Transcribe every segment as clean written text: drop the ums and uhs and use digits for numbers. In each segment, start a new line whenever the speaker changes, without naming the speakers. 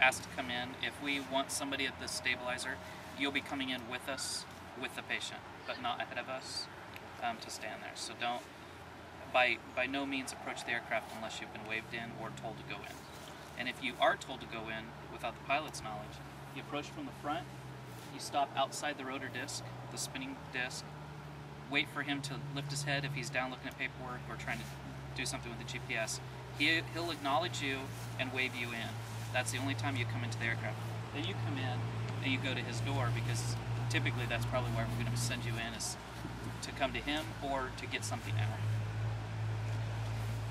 asked to come in. If we want somebody at the stabilizer, you'll be coming in with us, with the patient, but not ahead of us to stand there. So don't, by no means approach the aircraft unless you've been waved in or told to go in. And if you are told to go in without the pilot's knowledge, you approach from the front, you stop outside the rotor disc, the spinning disc, wait for him to lift his head if he's down looking at paperwork or trying to do something with the GPS. He'll acknowledge you and wave you in. That's the only time you come into the aircraft. Then you come in and you go to his door, because typically that's probably where we're going to send you in, is to come to him or to get something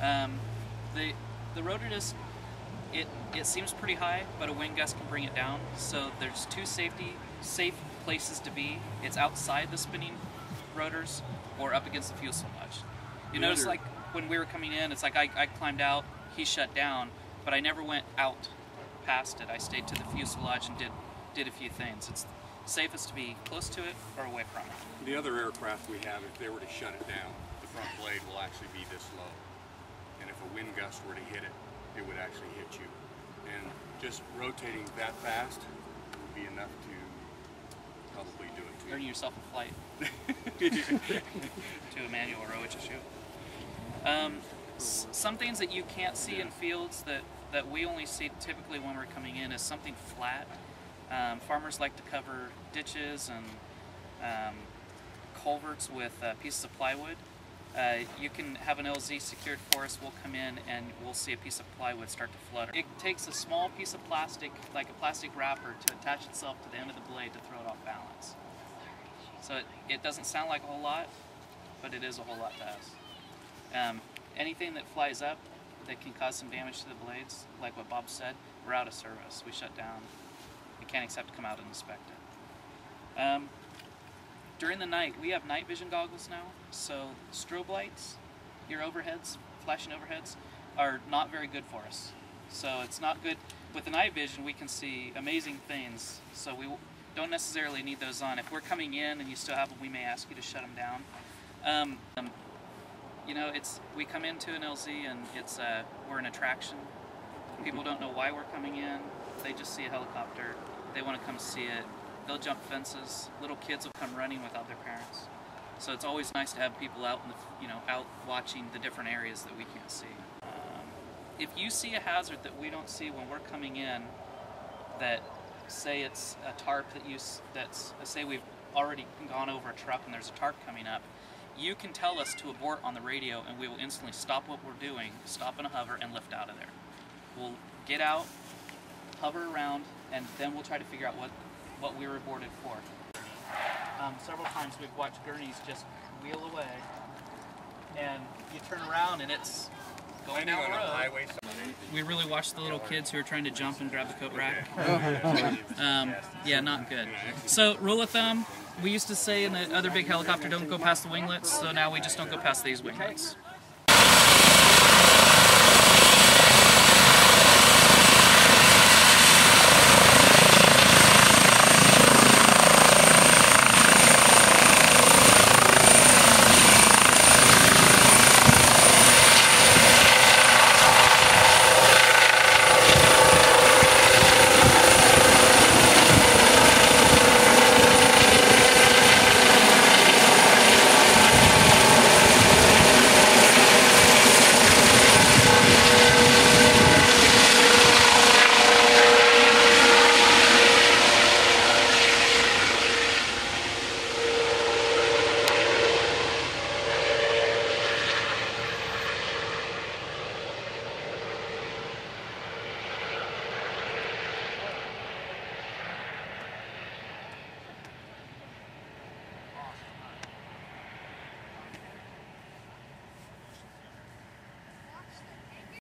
out. The rotor disc, it seems pretty high, but a wind gust can bring it down. So there's two safe places to be. It's outside the spinning rotors or up against the fuselage. You notice, like when we were coming in, it's like I climbed out, he shut down, but I never went out past it. I stayed to the fuselage and did a few things. It's safest to be close to it or away from it.
The other aircraft we have, if they were to shut it down, the front blade will actually be this low. And if a wind gust were to hit it, it would actually hit you. And just rotating that fast would be enough to probably do it to you.
Earning yourself a flight to a manual or OHS shoot. Some things that you can't see in fields that we only see typically when we're coming in is something flat. Farmers like to cover ditches and culverts with pieces of plywood. You can have an LZ secured for us. We'll come in and we'll see a piece of plywood start to flutter. It takes a small piece of plastic, like a plastic wrapper, to attach itself to the end of the blade to throw it off balance. So it doesn't sound like a whole lot, but it is a whole lot to us. Anything that flies up that can cause some damage to the blades, like what Bob said, we're out of service. We shut down. We can't accept to come out and inspect it. During the night, we have night vision goggles now, so strobe lights, your overheads, flashing overheads, are not very good for us. So it's not good. With the night vision, we can see amazing things, so we don't necessarily need those on. If we're coming in and you still have them, we may ask you to shut them down. You know, we come into an LZ and we're an attraction. People don't know why we're coming in. They just see a helicopter. They want to come see it. They'll jump fences. Little kids will come running without their parents. So it's always nice to have people out out watching the different areas that we can't see. If you see a hazard that we don't see when we're coming in, that say it's a tarp say we've already gone over a truck and there's a tarp coming up, you can tell us to abort on the radio and we will instantly stop what we're doing, stop in a hover, and lift out of there. We'll get out, hover around, and then we'll try to figure out what we were aborted for. Several times we've watched gurneys just wheel away, and you turn around and it's going down the road. We really watch the little kids who are trying to jump and grab the coat rack. Yeah, not good. So, rule of thumb, we used to say in the other big helicopter, don't go past the winglets, so now we just don't go past these winglets.